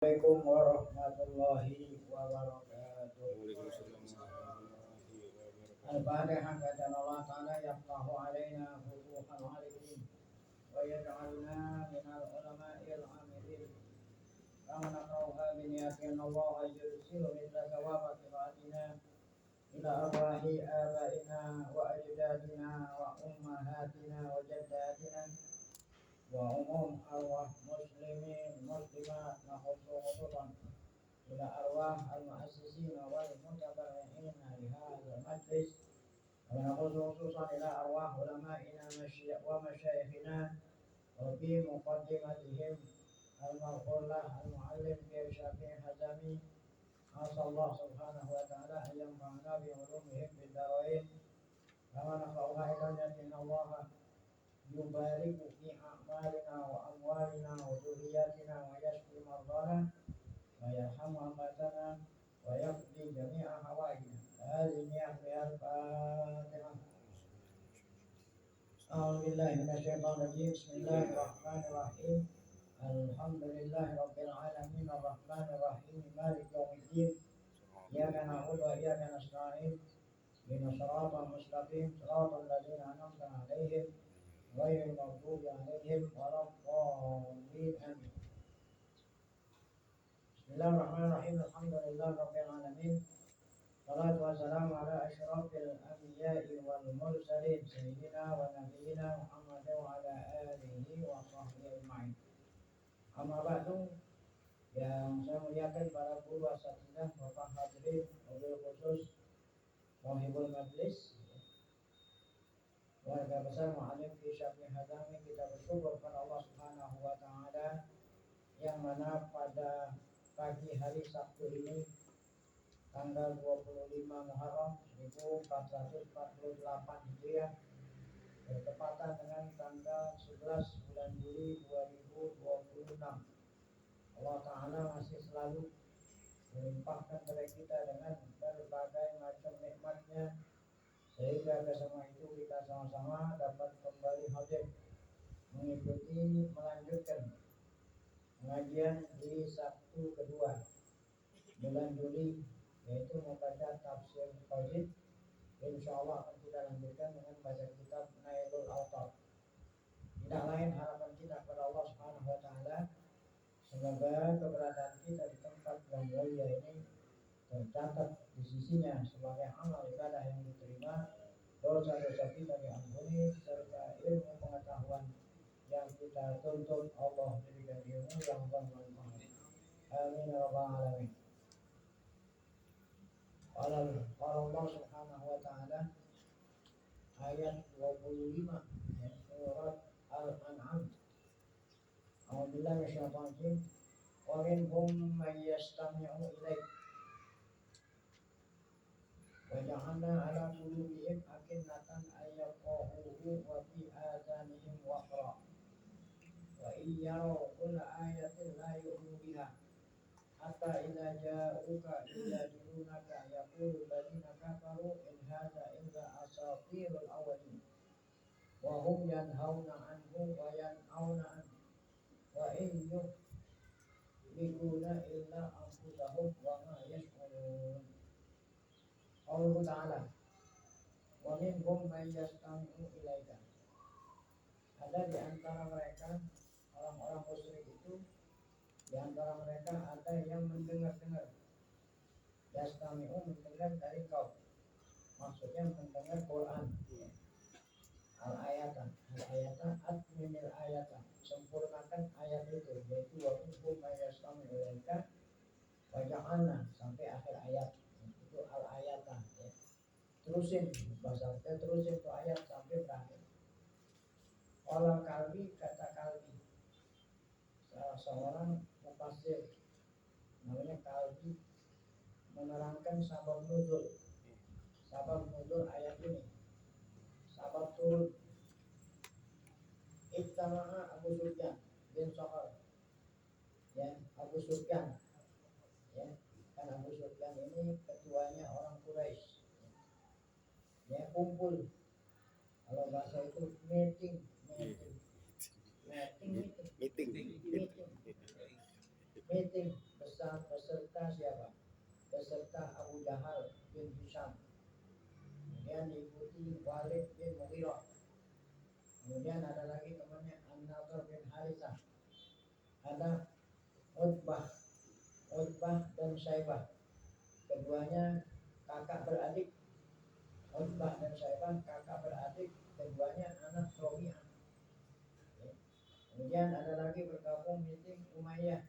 Assalamualaikum warahmatullahi wabarakatuh. Al-Fatihah kepada Allah Ta'ala yaftahu alaina futuhal arifin wa yaj'alna minal ulama'il amilin kama naqra'uha biniyatin Allah yursilu mithla thawaba qira'atina ila arwahi abaina wa ajdadina wa ummahatina wa jaddatina wa umum arwah muslimin muslimat wa khususan ila arwah al-mu'assisin wal mutabarri'in li hadzal majlis wa khususan ila arwah ulama'ina wa masyayikhina wa bi muqaddimatihim al-maghfur lah al-muallim bi Syafi'i Hazami asallahu subhanahu wa ta'ala ayyam ma'ana bi ulumihim bid darain kama naqra'uha idan Allah yubariku fi a'malina wa amwalina wa dhurriyyatina wa yashfi mardana wa yarhamu amwatana wa yaqdi jami'a hawaijina. Hadhihi al-Fatihah. A'udzu billahi minasyaitonir rajim. Bismillahirrahmanirrahim. Alhamdulillahi rabbil alamin arrahmanir rahim maliki yaumiddin. Iyyaka na'budu wa iyyaka nasta'in. Ihdinas siratal mustaqim siratal ladzina an'amta 'alaihim ghairil maghdubi 'alaihim waladdallin. Amin. Bismillahirrahmanirrahim. Alhamdulillahi rabbil alamin. Salatu wassalamu ala asyrafil anbiya'i wal mursalin sayyidina wa nabiyyina Muhammad wa ala alihi wa sahbihi ajma'in. Amma ba'du, yang saya muliakan para guru asatidzah, Bapak hadirin, wabil khusus Wahibul Majlis, warga besar Mu'alim fi Syafi'i Hazami, kita bersyukur kepada Allah Subhanahu wa Ta'ala yang mana pada pagi hari Sabtu ini tanggal 25 Muharram 1448 Hijriah bertepatan dengan tanggal 11 bulan Juli 2026. Allah Ta'ala masih selalu melimpahkan kepada kita dengan berbagai macam nikmatnya sehingga bersama itu kita sama-sama dapat kembali hadir mengikuti melanjutkan pengajian di Sabtu kedua bulan Juli, yaitu membaca tafsir Tauhid. Insyaallah akan kita lanjutkan dengan baca kitab Nailul Awtar. Tidak lain harapan kita kepada Allah Subhanahu wa Ta'ala, semoga keberadaan kita di tempat yang mulia ini tercatat di sisinya sebagai amal ibadah yang diterima, dosa-dosa kita diampuni, serta ilmu pengetahuan yang kita tuntut Allah berikan ilmu yang bermanfaat. Amin ya rabbal alamin. Allah Subhanahu wa Ta'ala ayat 25 surat Al-An'am. A'udzubillahi minasyaitonir rajim. Wa minhum may yastami'u ilaik wa ja'alna 'ala qulubihim akinnatan ay yafqahuhu wa fi adhanihim waqra wa in yaraw kulla ayatin la yu'minu biha hatta idza ja'uka yujadilunaka yaqulu alladziina kafaru in hadza illa asatirul awwalin wa hum yanhauna 'anhu wa yan'auna 'anhu wa in yuhlikuna illa anfusahum wa ma yash'urun. Allah Ta'ala, wa minhum may yastami'u ilaika. Ada di antara mereka orang-orang musyrik itu, di antara mereka ada yang mendengar-dengar. Yastami'u, mendengar dari kau, maksudnya mendengar Quran. Al-ayatan atminil ayatan, sempurnakan ayat itu, yaitu wa minhum may yastami'u ilaika wa ja'alna sampai akhir ayat. Itu al-ayatan ya. Terusin bahasa kita, terusin itu ayat sampai berakhir. Olah kalbi, kata kalbi, salah seorang mufassir namanya Kalbi menerangkan sabab nuzul ayat ini, sabab turun. Ittama'a Abu Sufyan bin Sakhar, ya, Abu Sufyan, ya, kan Abu Sufyan ini ketuanya orang Quraisy, ya, kumpul. Kalau bahasa itu meeting. beserta siapa? Beserta Abu Jahal bin Hisham. Kemudian diikuti Walid bin Mughirah. Kemudian ada lagi temannya An-Nadhr bin Harithah. Ada Utbah dan Syaibah. Keduanya kakak beradik. Utbah dan Syaibah kakak beradik. Keduanya anak Rabi'ah. Kemudian ada lagi bergabung meeting Umayyah.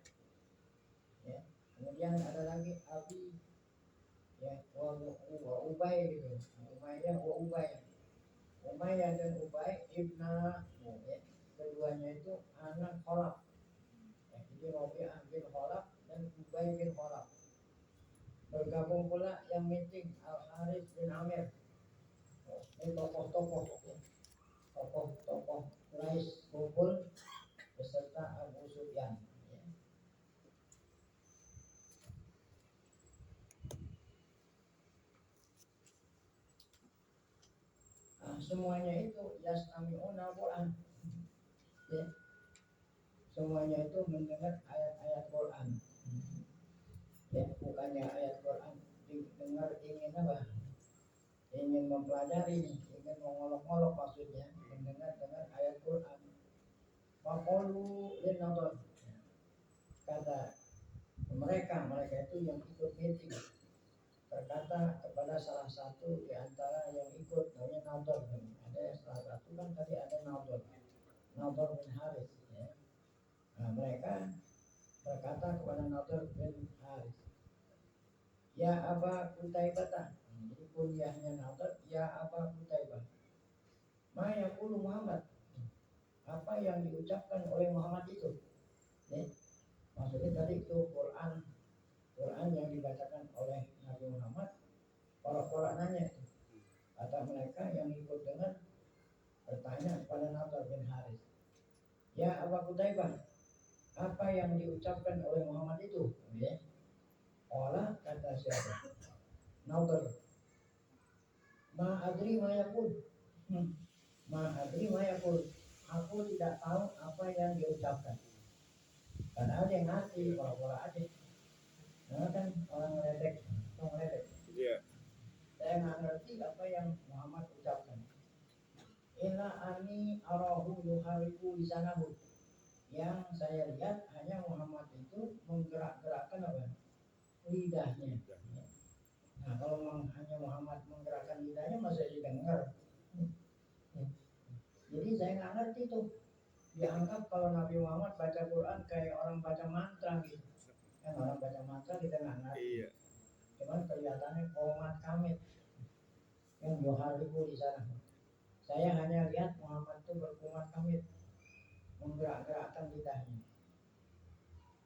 Ya. Kemudian ada lagi Abi wa Ubay gitu. Umayyah wa Ubay. Umayyah dan Ubay ibna keduanya itu anak Khalaf. Jadi Rabi'ah bin Khalaf dan Ubay bin Khalaf. Bergabung pula yang meeting Al-Harith bin Amir. Ini tokoh-tokoh Quraisy kumpul beserta Abu Sufyan. Semuanya itu yastami'una Quran. Ya. Semuanya itu mendengar ayat-ayat Quran. Ya, bukannya ayat Quran didengar ingin apa? Ingin mempelajari, ingin mengolok-olok maksudnya, mendengar ayat Quran. Faqalu lin-nadhr. Kata mereka itu yang ikut meeting berkata kepada salah satu di antara yang ikut, namanya Nadhr. Ada salah satu kan tadi ada Nadhr bin Harith. Ya. Nah, mereka berkata kepada Nadhr bin Harith, ya Aba Qutaibah. Jadi kuliahnya Nadhr, ya Aba Qutaibah. Ma yaqulu Muhammad. Apa yang diucapkan oleh Muhammad itu? Ya. Maksudnya tadi itu Quran yang dibacakan oleh Nabi Muhammad. Orang-orang nanya, kata mereka yang ikut dengar bertanya kepada Nadhr bin Harith, ya Aba Qutaibah, apa yang diucapkan oleh Muhammad itu? Ya. Olah kata siapa? Nadhr. Ma adri ma yaqul. Ma adri ma yaqul. Aku tidak tahu apa yang diucapkan. Karena ada yang ngasih, orang-orang ada. Nah kan orang ngeledek. Iya. Saya nggak ngerti apa yang Muhammad ucapkan. Illa ani arahu yuhariku lisanahu. Yang saya lihat hanya Muhammad itu menggerak-gerakkan apa? Lidahnya. Nah kalau hanya Muhammad menggerakkan lidahnya masa didengar. Jadi saya nggak ngerti tuh. Dianggap kalau Nabi Muhammad baca Quran kayak orang baca mantra gitu. Kan orang baca mantra kita nggak ngerti. Iya. Cuman kelihatannya komat kamit yang yuhariku di sana. Saya hanya lihat Muhammad itu berkumat kamit, menggerak-gerakkan lidahnya.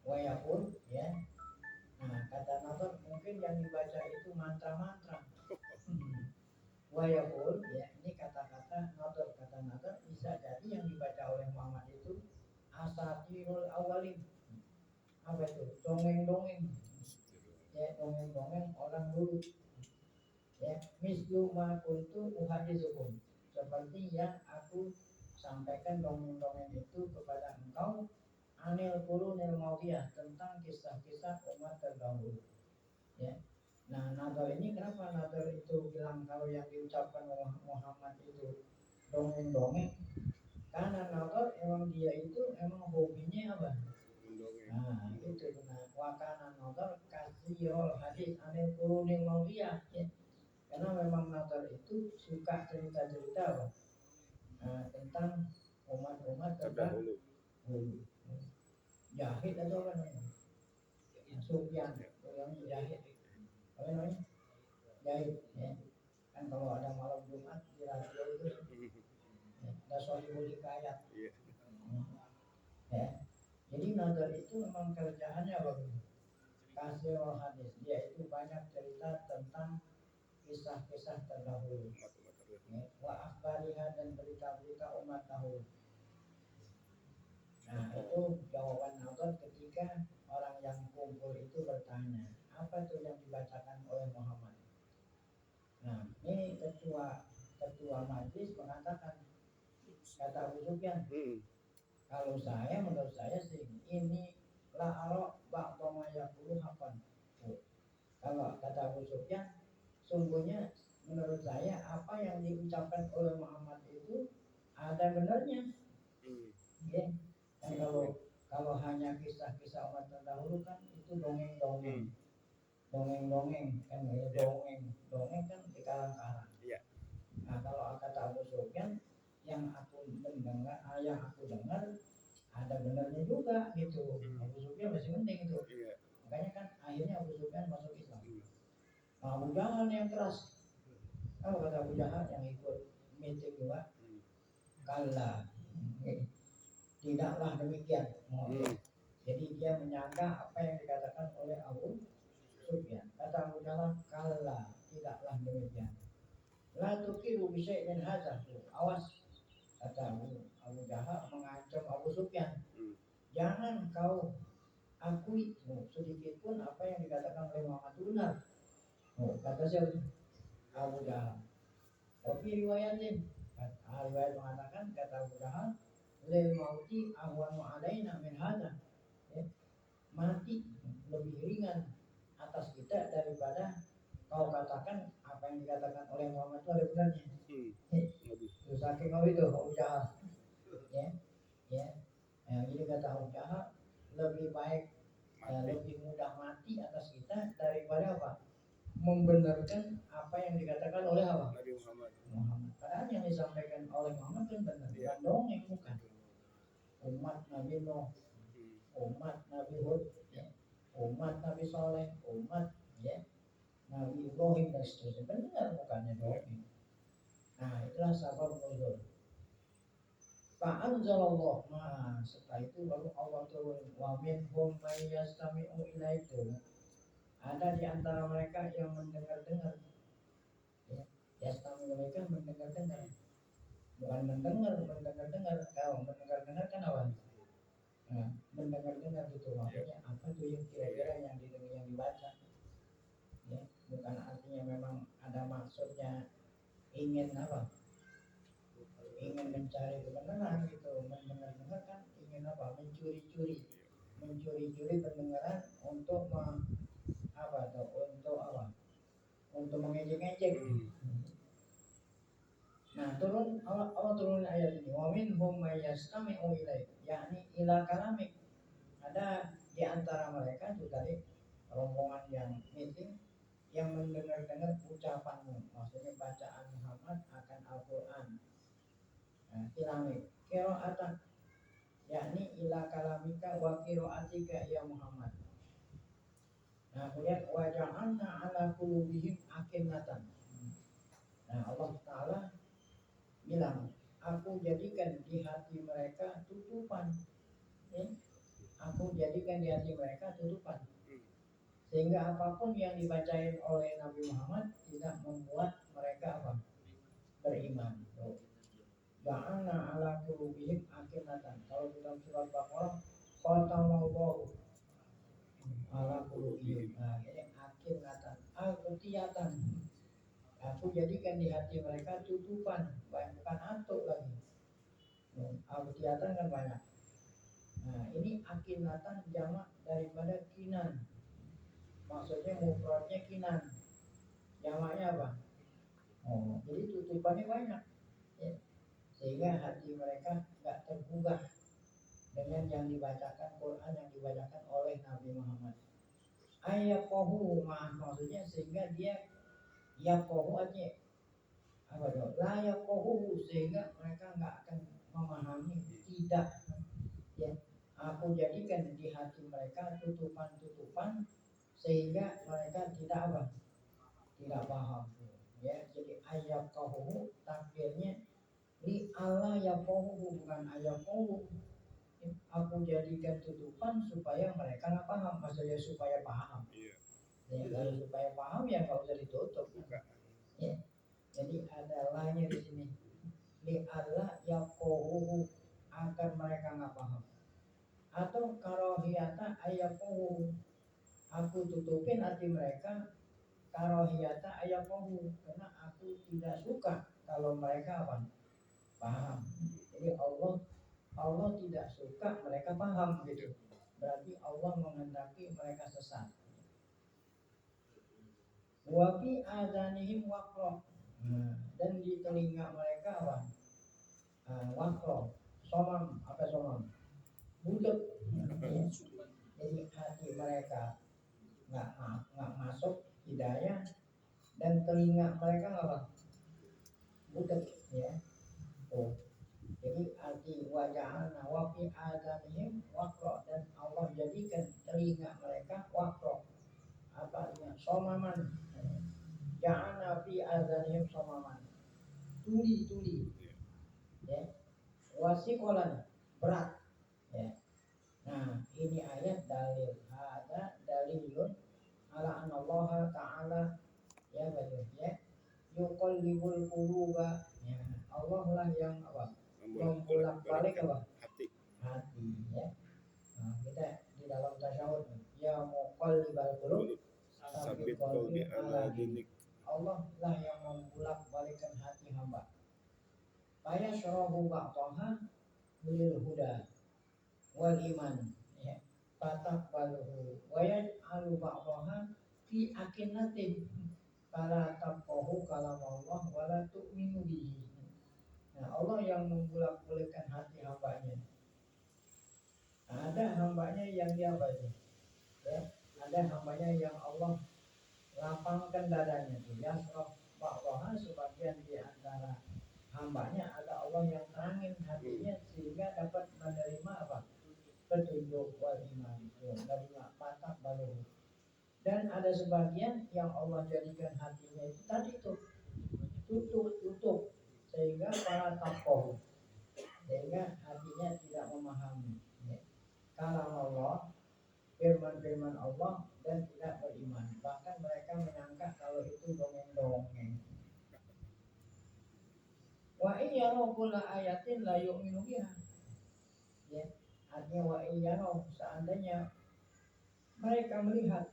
Wayapun, ya. Nah, kata Nadhr mungkin yang dibaca itu mantra-mantra. Wayapun, ya, ini kata-kata Nadhr. Kata Nadhr bisa jadi yang dibaca oleh Muhammad itu asatirul awalin. Apa itu? Dongeng-dongeng. Ya, dongeng-dongeng orang dulu. Ya, mislu ma kuntu uhaditsukum. Seperti yang aku sampaikan dongeng-dongeng itu kepada engkau anil qurunil madiyah, tentang kisah-kisah umat terdahulu. Ya. Nah, Nadhr ini kenapa Nadhr itu bilang kalau yang diucapkan oleh Muhammad itu dongeng-dongeng? Karena Nadhr emang dia itu emang hobinya apa? Nah, itu benar. Wa kana Nadhr kasirul hadis anil qurunil madiyah. Ya. Karena memang Nadhr itu suka cerita-cerita tentang umat-umat terdahulu. Jahit atau apa namanya? Sufyan, yang jahit. Apa namanya? Jahit. Ya. Kan kalau ada malam Jumat di radio itu ada Sohibul Hikayat. Ya. Jadi Nadhr itu memang kerjaannya bagus. Kasih hadis. Dia itu banyak cerita tentang kisah-kisah terdahulu. Wa akhbariha, dan berita-berita umat dahulu. Nah, itu jawaban Nadhr ketika orang yang kumpul itu bertanya, apa itu yang dibacakan oleh Muhammad? Nah, ini ketua majlis mengatakan, kata Abu Sufyan, kalau menurut saya sih ini la aro ba'dama yaqulu sungguhnya menurut saya apa yang diucapkan oleh Muhammad itu ada benarnya. Ya. Kan kalau hanya kisah-kisah umat terdahulu kan itu dongeng-dongeng. Dongeng-dongeng kan ya, dongeng kan dikalang-kalang. Nah, kalau kata Abu Sufyan yang aku dengar ada benarnya juga gitu. Abu Sufyan masih penting itu. Makanya kan akhirnya Abu Sufyan masuk Islam. Nah, Abu Jahal yang keras. Kalau kata Abu Jahal yang ikut meeting juga, kala tidaklah demikian. Jadi dia menyangka apa yang dikatakan oleh Abu Sufyan. Kata Abu Jahal, kala tidaklah demikian. La tukiru bisyai min hadza. Awas, kata Abu Jahal mengancam Abu Sufyan. Jangan kau akui sedikit pun apa yang dikatakan oleh Muhammad itu benar. Kata siapa? Abu Jahal. Tapi riwayat mengatakan kata Abu Jahal, lil mauti ahwanu alaina min hadza. Mati lebih ringan atas kita daripada kau katakan apa yang dikatakan oleh Muhammad itu ada benarnya. Terus saking kau itu Abu Jahal. Jadi kata Abu Jahal lebih baik lebih mudah mati atas kita daripada apa? Membenarkan apa yang dikatakan oleh apa? Muhammad. Padahal yang disampaikan oleh Muhammad kan benar, bukan dongeng, bukan. Umat Nabi Nuh, umat Nabi Hud, umat Nabi Saleh, umat Nabi Ibrahim dan seterusnya, benar bukannya dongeng. Nah, itulah sabab nuzul. Fa'anzalallah. Nah, setelah itu baru Allah turun. Wa minhum may yastami'u ilaihi. Ada di antara mereka yang mendengar-dengar. Yastami'u mereka mendengar-dengar. Bukan mendengar-dengar. Kalau mendengar-dengar kan apa? Nah, mendengar-dengar gitu. Maksudnya apa tuh yang kira-kira yang didengar, yang dibaca? Bukan artinya memang ada maksudnya ingin apa? Ingin mencari kebenaran gitu. Mendengar-dengar kan ingin apa? Mencuri-curi pendengaran untuk untuk mengejek-ejek. Nah, Allah turun ayat ini. Wa minhum may yastami'u ilaik, yakni ila kalamik. Ada di antara mereka itu tadi rombongan yang meeting yang mendengar-dengar ucapanmu, maksudnya bacaan Muhammad akan Al-Qur'an. Nah, kalamik qira'atan, yakni ila kalamika wa qira'atika ya Muhammad. Nah, kemudian wa ja'alna 'ala qulubihim akinnatan. Nah, Allah Ta'ala bilang, aku jadikan di hati mereka tutupan. Aku jadikan di hati mereka tutupan. Sehingga apapun yang dibacain oleh Nabi Muhammad tidak membuat mereka apa? Beriman. Ja'alna 'ala qulubihim akinnatan. Kalau dalam surat Baqarah, qatamallahu 'ala qulubihim. Nah, ini akinnatan, al-qutiyatan. Aku jadikan di hati mereka tutupan, bukan atuk lagi. Al-qutiyatan kan banyak. Nah, ini akinnatan jamak daripada kinan. Maksudnya mufradnya kinan. Jamaknya apa? Jadi tutupannya banyak. Sehingga hati mereka enggak tergugah dengan yang dibacakan Quran, yang dibacakan oleh Nabi Muhammad. Ayakohu, maksudnya sehingga dia yakohu aja apa dong? Layakohu, sehingga mereka enggak akan memahami, tidak. Aku jadikan di hati mereka tutupan-tutupan sehingga mereka tidak paham. Jadi ayakohu takdirnya li Allah yakohu, bukan ayakohu. Aku jadikan tutupan supaya mereka nggak paham, maksudnya supaya paham. Kalau supaya paham ya nggak usah ditutup. Jadi ada lahnya di sini. Li Allah yakohu, agar mereka nggak paham. Atau karohiyata ayakohu, aku tutupin hati mereka karohiyata ayakohu, karena aku tidak suka kalau mereka paham. Jadi Allah tidak suka mereka paham gitu. Berarti Allah menghendaki mereka sesat. Wa fi adanihim waqra. Dan di telinga mereka apa? Waqra. Somam, apa somam? Budak. Jadi hati mereka nggak masuk hidayah, dan telinga mereka apa? Budak, ya. Oh. Jadi arti wajahana wa fi adanihim waqra, dan Allah jadikan telinga mereka waqra. Apa artinya? Somaman. Ja'ana fi adanihim somaman. Tuli. Ya. Wasikolan, berat. Ya. Nah, ini ayat dalil. Ada dalilun ala anallaha ta'ala ya bagus ya. Yuqallibul quluba. Ya. Allah lah yang apa? Membolak-balik apa? Hati ya. Nah, kita di dalam tasyahud ya muqallibal qulub sabit qalbi ala dinik. Allah lah yang membolak-balikkan hati hamba. Faya syarahu ba'daha lil huda wal iman ya. Fataqbaluhu wa yaj'alu ba'daha fi akinatin fala taqahu kalam Allah wa la tu'minu bihi. Nah, Allah yang membolak-balikkan hati hambanya. Nah, ada hambanya yang dia baca, ya. Ada hambanya yang Allah lapangkan dadanya tuh, ya, bahwa sebagian di antara hambanya ada Allah yang terangin hatinya sehingga dapat menerima apa? Petunjuk wal iman, menerima patah balu. Dan ada sebagian yang Allah jadikan hatinya itu tadi tuh tutup sehingga para takoh, sehingga hatinya tidak memahami ya. Kalam Allah, firman-firman Allah, dan tidak beriman. Bahkan mereka menyangka kalau itu dongeng-dongeng. Wa iyyaro kulla ayatin la yu'minu biha. Ya, artinya wa iyyaro, seandainya mereka melihat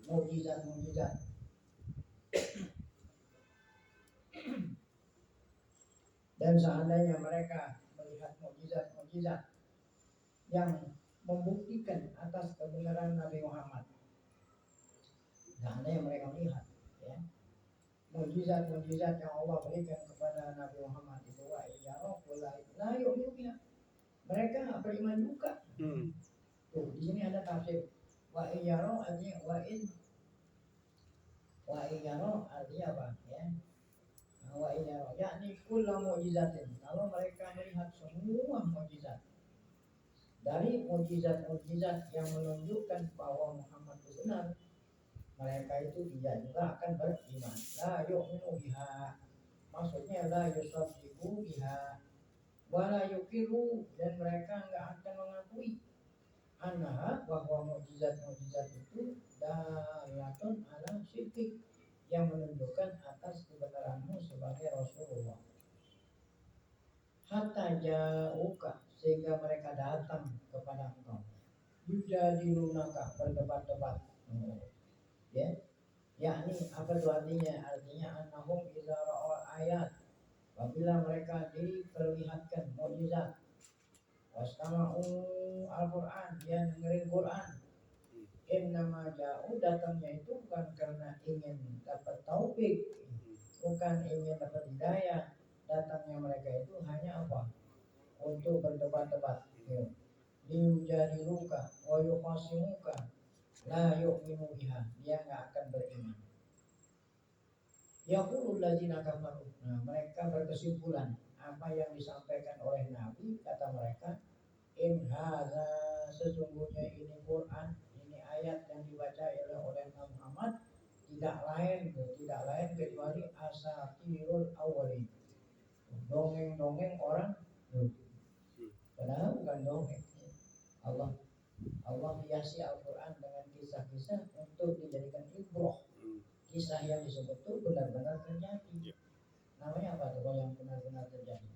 mukjizat-mukjizat dan seandainya mereka melihat mukjizat-mukjizat yang membuktikan atas kebenaran Nabi Muhammad, seandainya mereka melihat ya mukjizat-mukjizat yang Allah berikan kepada Nabi Muhammad itu, wa iyyaro kulla la yu'minu biha, mereka nggak beriman juga. Tuh di sini ada tafsir wa iyyaro artinya wa iyyaro artinya apa ya? Wa iyyaro yakni kullu mukjizatin, kalau mereka melihat semua mukjizat dari mukjizat-mukjizat yang menunjukkan bahwa Muhammad itu benar, mereka itu tidak juga akan beriman. La yu'minu biha, maksudnya la yusaddiqu biha wa la yuqiru, dan mereka enggak akan mengakui anha, bahwa mukjizat-mukjizat itu dalatun ala siddiq, yang menunjukkan atas kebenaranmu sebagai Rasulullah. Hatta ja'uka, sehingga mereka datang kepada engkau. Yujadilunaka, berdebat-debat. Ya, yakni apa itu artinya? Artinya annahum idza ra'al ayat, apabila mereka diperlihatkan mukjizat, wastama'u al-Qur'an, dia dengerin Quran, innama ja'u, datangnya itu bukan karena ingin dapat taufik, bukan ingin dapat hidayah. Datangnya mereka itu hanya apa? Untuk berdebat-debat. Liyujadiluka wa yuqasimuka la yu'minu biha, dia enggak akan beriman. Yaqulul ladzina kafaru, nah mereka berkesimpulan apa yang disampaikan oleh Nabi, kata mereka, in hadza, sesungguhnya ini Quran, ini ayat yang dibaca oleh Nabi Muhammad, tidak lain kecuali asatirul awwalin, dongeng-dongeng orang dulu. Padahal bukan dongeng. Allah hiasi Al-Quran dengan kisah-kisah untuk dijadikan ibrah. Kisah yang disebut itu benar-benar terjadi. Namanya apa tuh kalau yang benar-benar terjadi?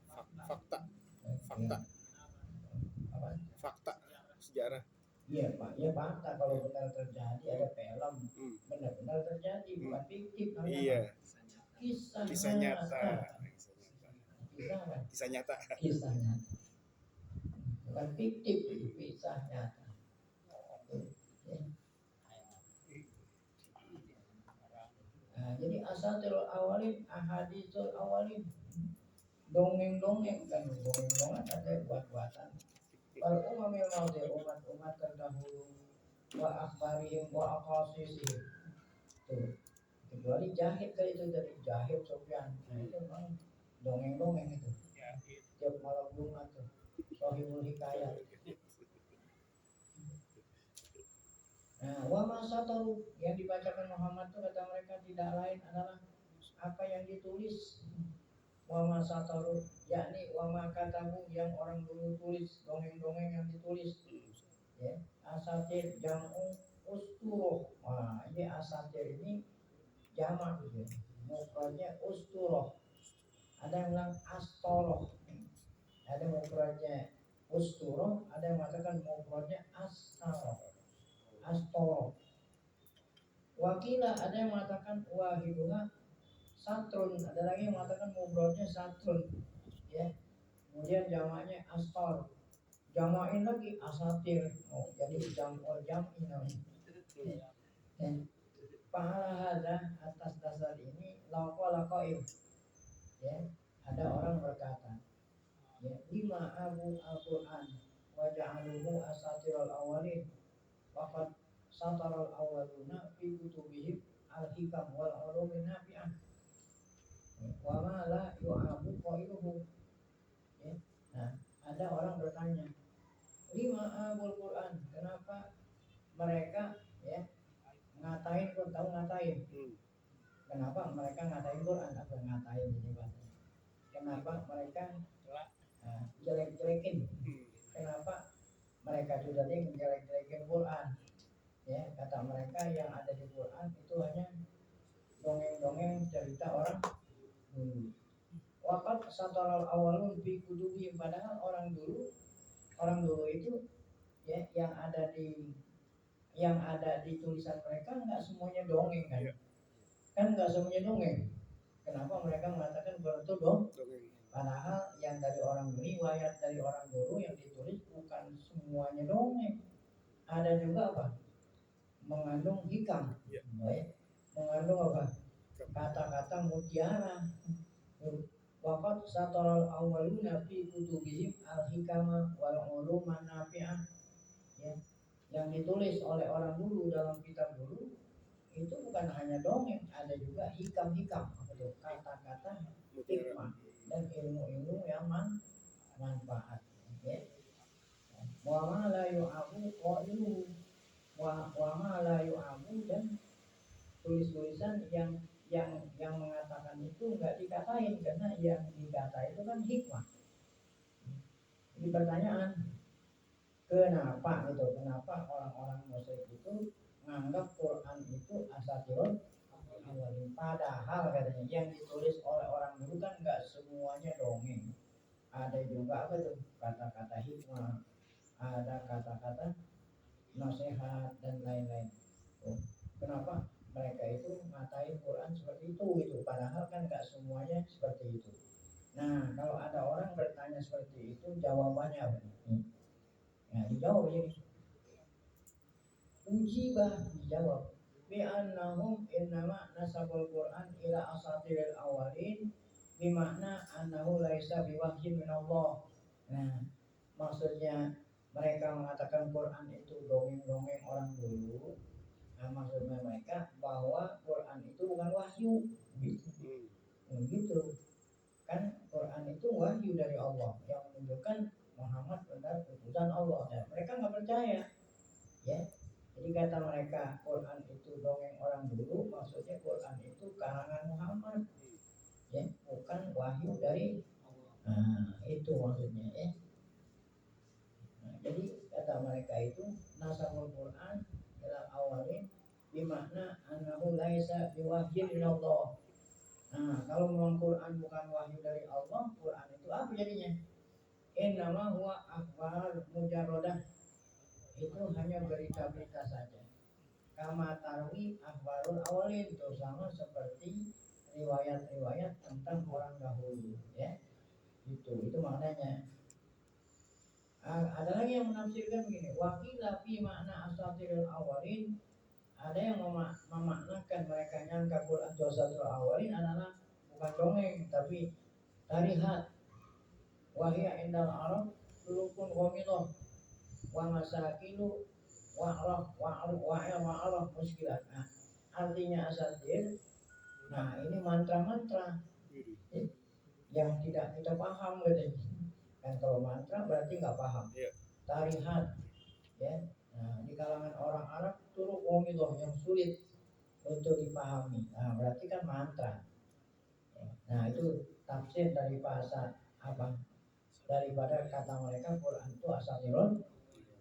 Fakta. Apa? Fakta sejarah. Iya Pak, ya fakta. Kalau benar terjadi, ada film benar-benar terjadi, bukan fiktif. Iya. Kisah nyata. Kisah nyata. Bukan fiktif, kisah nyata. asatirul awalin, ahaditsul awalin, dongeng-dongeng kan, dongeng-dongeng ada buat-buatan. Wal umamil maudi, umat-umat terdahulu, wa akhbarihim wa aqasisihim. Tuh, kecuali Jahid kan itu dari Jahid Sofyan. Nah itu memang dongeng-dongeng itu. Tiap malam Jumat tuh, Sohibul Hikayat. Nah, wa masataru yang dibacakan Muhammad itu kata mereka tidak lain adalah apa yang ditulis. Wa masataru yakni wa makatabu yang orang dulu tulis, dongeng-dongeng yang ditulis. Ya, asatir jamu usturoh. Wah, ini asatir ini jamak gitu. Mufradnya usturoh. Ada yang bilang astoroh. Ada mufradnya usturoh, ada yang mengatakan mufradnya astoroh. Astoro. Wakila ada yang mengatakan wahiduha satrun, ada lagi yang mengatakan mufradnya satrun. Ya. Kemudian jamaknya astor. Jamain lagi asatir. Oh, jadi jam'in namanya. Pahala hadza atas dasar ini laqala qaim. Ya, ada orang berkata, ya, lima abu al-Qur'an wa ja'aluhu asatirul awalin. Waqad satarul awaluna fi kutubihim al-hikam wal ulumin nafi'ah. Wa ma la yu'abu qailuhu. Ya. Nah, ada orang bertanya, lima abul Quran, kenapa mereka ya ngatain Quran, tahu ngatain? Kenapa mereka ngatain Quran? Apa ngatain ini bahasa? Kenapa mereka jelek-jelekin? Kenapa mereka juga menjelek-jelekin Quran? Ya, kata mereka yang ada di Quran itu hanya dongeng-dongeng cerita orang dulu. Waqat sataral awalun fi kutubi, padahal orang dulu itu ya yang ada di tulisan mereka enggak semuanya dongeng kan? Kan enggak semuanya dongeng. Kenapa mereka mengatakan Quran itu dongeng? Padahal yang dari orang dulu, riwayat dari orang dulu yang ditulis bukan semuanya dongeng. Ada juga apa? Mengandung hikam. Baik. Mengandung apa? Kata-kata mutiara. Waqat sataral awwaluna fi kutubihim al-hikama wal uluma nafi'ah. Ya. Yang ditulis oleh orang dulu dalam kitab dulu itu bukan hanya dongeng, ada juga hikam-hikam, kata-kata hikmah dan ilmu-ilmu yang manfaat. Ya. Wa ma la yu'abu qailuhu, wa ma la yu'abu, dan tulis-tulisan yang mengatakan itu enggak dikatain, karena yang dikata itu kan hikmah. Jadi pertanyaan, kenapa orang-orang musyrik itu menganggap Quran itu asatirul awalin, padahal katanya yang ditulis oleh orang dulu kan enggak semuanya dongeng. Ada juga apa tuh? Kata-kata hikmah, ada kata-kata nasihat dan lain-lain. Kenapa mereka itu ngatain Quran seperti itu gitu, padahal kan enggak semuanya seperti itu. Nah, kalau ada orang bertanya seperti itu, jawabannya apa? Nah, dijawab jadi dijawab bi'annahum innama nasabul Quran ila asatiril awalin, bimakna annahu laisa biwahyin minallah. Nah, maksudnya mereka mengatakan Quran itu dongeng-dongeng orang dulu. Nah, maksudnya mereka bahwa Quran itu bukan wahyu gitu. Kan Quran itu wahyu dari Allah yang menunjukkan Muhammad benar utusan Allah. Nah, mereka nggak percaya. Ya, jadi kata mereka Quran itu dongeng orang dulu, maksudnya Quran itu karangan Muhammad, ya, bukan wahyu dari itu maksudnya ya. Nah, jadi kata mereka itu nasabul Quran ila awalin bimakna annahu laisa biwahyin minallah. Nah, kalau memang Quran bukan wahyu dari Allah, Quran itu apa jadinya? Innama huwa akhbar mujarradah, itu hanya berita-berita saja. Kama tarwi akhbarul awalin, itu sama seperti riwayat-riwayat tentang orang dahulu, ya. Itu maknanya. Ada lagi yang menafsirkan begini, wakila fi makna asatirul awalin ada yang memaknakan mereka nyangka Quran itu asatirul awalin adalah bukan dongeng tapi tarihat wahya indal arab sulukun wamiloh wa masakinu wa'arah muskilat. Nah, artinya asatir, nah ini mantra-mantra yang tidak kita paham gitu. Kan kalau mantra berarti nggak paham. Tarihat, ya. Nah, di kalangan orang Arab turuk wamiloh yang sulit untuk dipahami. Nah, berarti kan mantra. Nah, itu tafsir dari bahasa apa? Daripada kata mereka Quran itu asatirul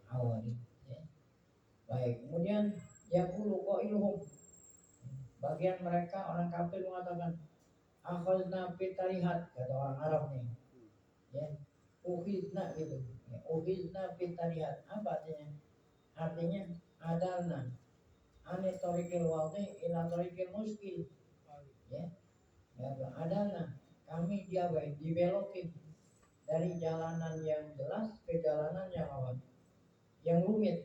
awalin. Ya. Baik, kemudian yaqulu qailuhum, bagian mereka orang kafir mengatakan akhadna bitarihat, kata orang Arab nih. Ya. Ukhidna gitu. Ya, ukhidna bitarihat. Apa artinya? Artinya adalna ane tariqil wadih ila tariqil muskil. Ya. Ya, adalna kami dibelokin dari jalanan yang jelas ke jalanan yang apa? Yang rumit.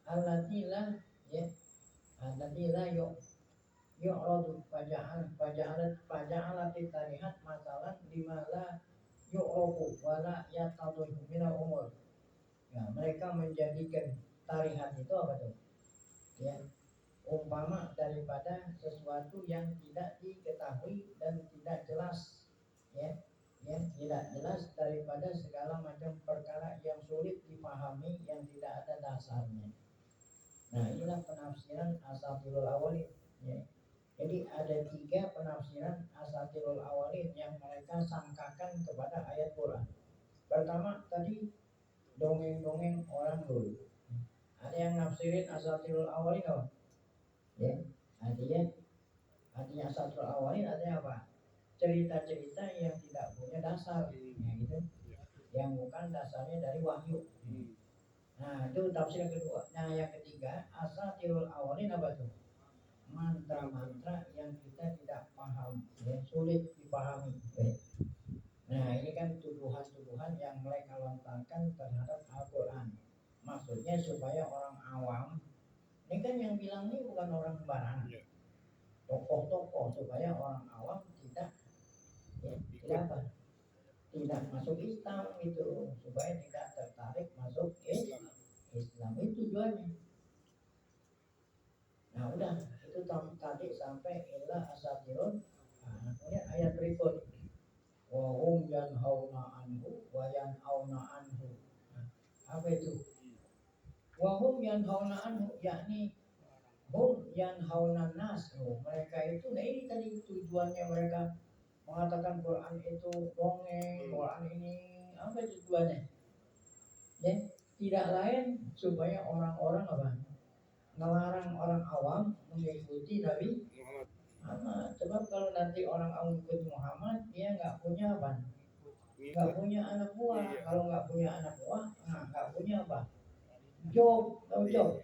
Allatilah, ya, allatilah yu'radu faja'alat tarihat masalah dimala yu'roku wala yatadun minal umur. Ya, mereka menjadikan tarihat itu apa tuh? Ya, umpama daripada sesuatu yang tidak diketahui dan tidak jelas, ya, yang tidak jelas daripada segala macam perkara yang sulit dipahami yang tidak ada dasarnya. Nah, inilah penafsiran asatirul awalin, ya. Jadi ada 3 penafsiran asatirul awalin yang mereka sangkakan kepada ayat Quran. Pertama tadi dongeng-dongeng orang dulu. Ada yang nafsirin asatirul awalin apa? Ya, artinya asatirul awalin artinya apa? Cerita-cerita yang tidak punya dasar, ya gitu. Yang bukan dasarnya dari wahyu. Nah, itu tafsir yang kedua. Nah, yang ketiga, asatirul awalin apa tuh? Mantra-mantra yang kita tidak paham, ya, sulit dipahami. Ya. Nah, ini kan tuduhan-tuduhan yang mereka lontarkan terhadap Al-Quran. Maksudnya supaya orang awam, ini kan yang bilang ini bukan orang sembarangan, tokoh-tokoh, supaya orang awam tidak, ya, tidak apa? Tidak masuk Islam gitu, supaya tidak tertarik masuk Islam. Itu tujuannya. Nah, udah itu tadi sampai ila asatirun. Nah, kemudian ayat berikut wa hum yanhauna anhu wa yanhauna anhu. Nah, apa itu? Wa hum yanhauna anhu, yakni hum yanhauna nas. Mereka itu, nah ini tadi tujuannya mereka mengatakan Quran itu dongeng, Quran ini apa tujuannya? Ya, tidak lain supaya orang-orang apa? Melarang orang awam mengikuti Nabi Muhammad. Sebab kalau nanti orang awam mengikuti Muhammad, dia nggak punya apa? Nggak punya anak buah. Kalau nggak punya anak buah, nggak punya apa? Job, tahu job?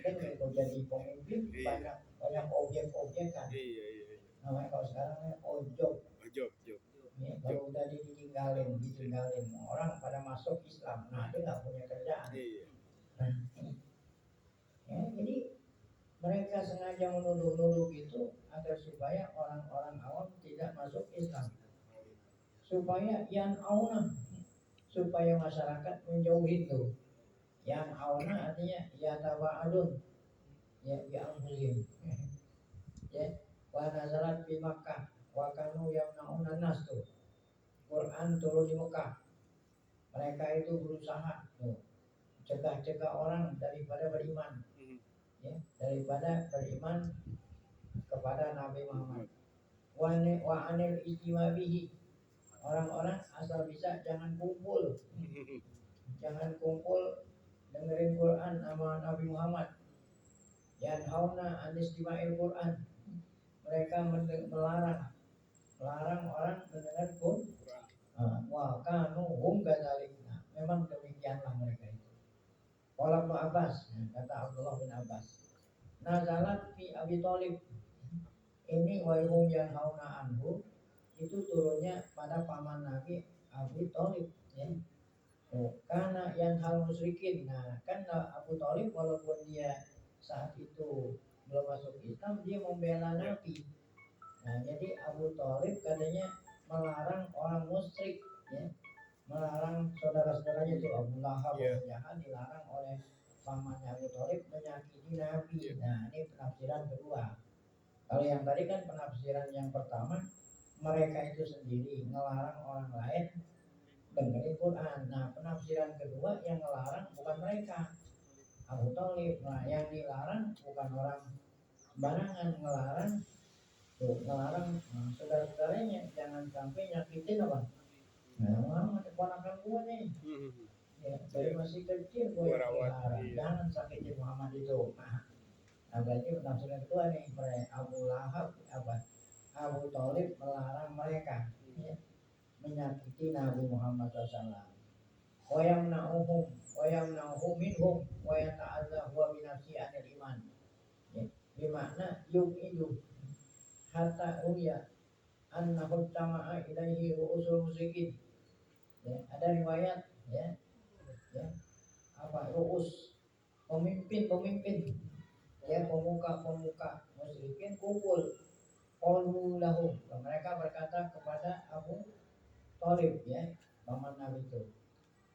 Kan kalau jadi pemimpin banyak objek-objek kan. Namanya kalau sekarang job. Ya, kalau udah ditinggalin orang pada masuk Islam, nah dia nggak punya kerjaan. Ya, jadi mereka sengaja menuduh-nuduh itu agar supaya orang-orang awam tidak masuk Islam, supaya yang auna, supaya masyarakat menjauhi itu. Yang auna artinya ya tawaadun, ya bi'amhum, ya wa nazalat di Makkah wa kanu yamnauna nas tuh. Quran turun di Mekah, mereka itu berusaha tuh cegah-cegah orang daripada beriman, ya, daripada beriman kepada Nabi Muhammad. Wa anil ijtima bihi, orang-orang asal bisa jangan kumpul dengerin Quran sama Nabi Muhammad. Yanhauna anis jima'il Quran, mereka melarang orang mendengar Quran. Wa kanu hum kadzalik. Memang demikianlah mereka itu. Qala Ibnu Abbas, kata Abdullah bin Abbas, nazalat fi Abi Thalib. Ini wa hum yanhauna anhu, itu turunnya pada paman Nabi Abi Thalib, ya. Karena yang hal musyrikin. Nah, kan Abu Thalib walaupun dia saat itu belum masuk Islam, dia membela Nabi. Nah, jadi Abu Thalib katanya melarang orang musyrik, ya, melarang saudara-saudaranya itu Abu Lahab, Abu Jahal dilarang oleh pamannya Abu Thalib menyakiti Nabi. Nah, ini penafsiran kedua. Kalau yang tadi kan penafsiran yang pertama, mereka itu sendiri ngelarang orang lain dengerin Quran. Nah, penafsiran kedua yang ngelarang bukan mereka, Abu Thalib. Nah, yang dilarang bukan orang sembarangan, ngelarang saudara-saudaranya jangan sampai nyakitin apa. Nah, Muhammad keponakan gua nih, ya, dari masih kecil gue yang pelihara, jangan sakitin Muhammad itu. Nah, berarti penafsiran kedua nih, Abu Lahab Abu Thalib melarang mereka, ya, menyakiti Nabi Muhammad SAW. Wayamna'uhum minhum wa yata'allahu wa binafsi anil iman. Ya, bermakna yuqidu hatta uya annahu tama'a ilaihi ru'usul musyrikin. Ya, ada riwayat, ya, ru'us, pemimpin, ya, pemuka musyrikin kumpul. Qalu lahu, mereka berkata kepada Abu Thalib, ya, paman Nabi itu,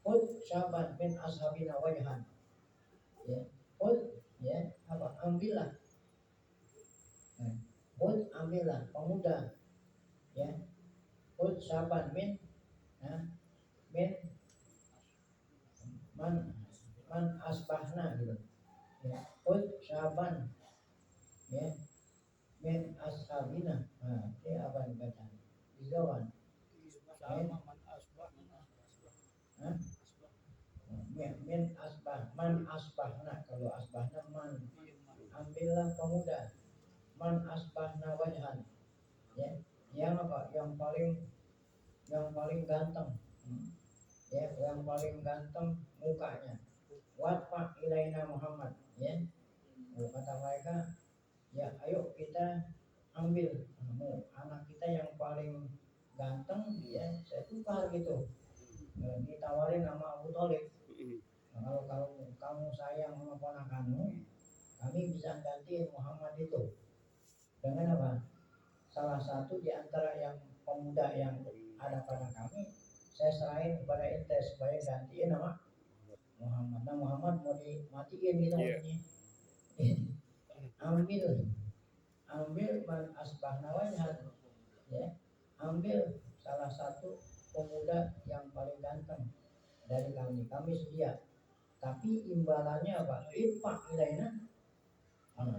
Qul syaban min ashabina wajhan, ya, Qul, ya, ambillah, Qul ambillah pemuda, ya, Qul syaban min, ya, min man asbahna gitu, ya, Qul syaban, ya, min ashabina. Nah, ini apa yang baca? Izawan. Min asbah, man asbahna, kalau asbahna man, ambillah pemuda, man asbahna wajhan, ya, yang apa, yang paling ganteng, ya, yang paling ganteng mukanya, wadfa ilaina Muhammad, ya. Kata mereka, ya, ayo kita ambil anak kita yang paling ganteng, ya, saya tukar gitu. Ditawarin sama Abu Thalib. Nah, kalau kamu sayang sama ponakanmu, kami bisa gantiin Muhammad itu dengan apa? Salah satu di antara yang pemuda yang ada pada kami, saya serahin kepada ente supaya gantiin nama Muhammad. Nah, Muhammad mau dimatiin gitu maksudnya. ambil man asbahna wajhan, ya, ambil salah satu pemuda yang paling ganteng dari kami sedia, tapi imbalannya apa? Infak ilaina,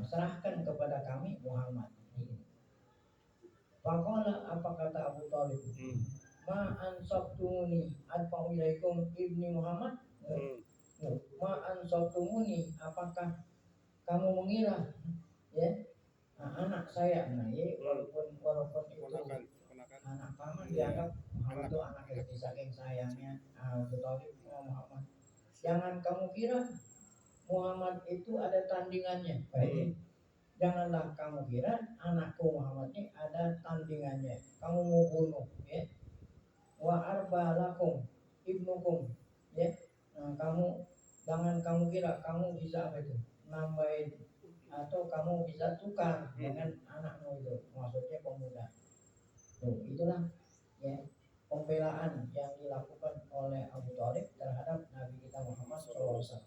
serahkan kepada kami Muhammad. Faqala, apa kata Abu Thalib? Ma ansabtumuni adfa'u ilaikum ibni Muhammad. Ma ansabtumuni, apakah kamu mengira, ya, anak saya. Nah, ya, walaupun itu anak paman, dianggap Muhammad itu anak dari saking sayangnya Abu Thalib Muhammad. Jangan kamu kira Muhammad itu ada tandingannya. Janganlah kamu kira anakku Muhammad ini ada tandingannya. Kamu mau bunuh, ya. Wa arbalakum ibnukum, ya. Nah, jangan kamu kira kamu bisa apa itu nambahin atau kamu bisa tukar dengan anakmu itu, maksudnya pemuda. Tuh, itulah, ya, pembelaan yang dilakukan oleh Abu Thalib terhadap Nabi kita Muhammad SAW.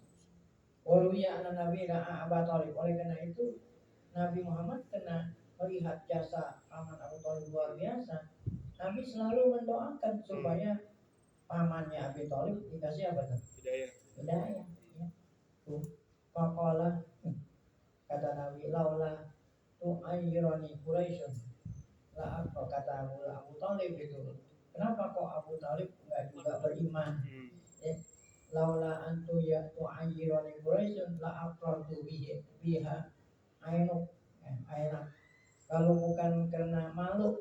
Waluya anak Nabi Abu Thalib. Oleh karena itu Nabi Muhammad kena melihat jasa paman Abu Thalib luar biasa. Nabi selalu mendoakan supaya pamannya Abu Thalib dikasih apa tuh? Hidayah. Ya. Tuh, faqala, kata Nabi, laula tu'ayyirani Quraisyun, lah apa kata Abu Thalib itu, kenapa kok Abu Thalib enggak juga beriman, ya. Laula antu ya tu'ayyirani Quraisyun la aqrartu biha ainuk, ainak. Kalau bukan karena malu,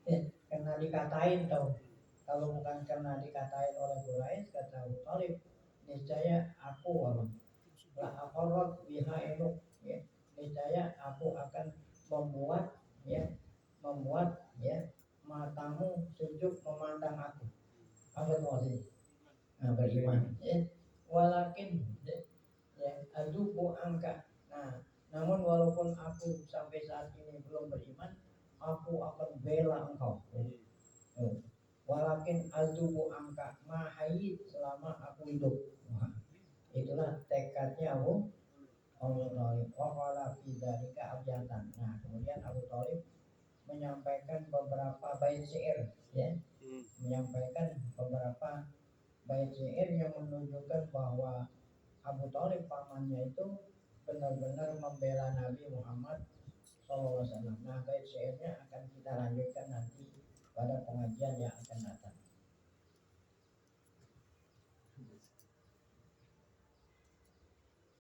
ya, karena dikatain tau. Kalau bukan karena dikatain oleh Quraisy, kata Abu Thalib, niscaya aku la aqrartu biha ainuk, ya, niscaya aku akan membuat matamu sejuk memandang aku. Apa itu maksudnya? Nah, beriman, ya. Walakin, ya, aduku angka. Nah, namun walaupun aku sampai saat ini belum beriman, aku akan bela engkau. Walakin azubu angka mahayit selama aku hidup. Nah, itulah tekadnya Abu Thalib. Waqala fi dzalika abyatan. Nah, kemudian Abu Thalib menyampaikan beberapa bait syair, ya. Menyampaikan beberapa bait syair yang menunjukkan bahwa Abu Thalib pamannya itu benar-benar membela Nabi Muhammad SAW. Nah, bait syairnya akan kita lanjutkan nanti pada pengajian yang akan datang.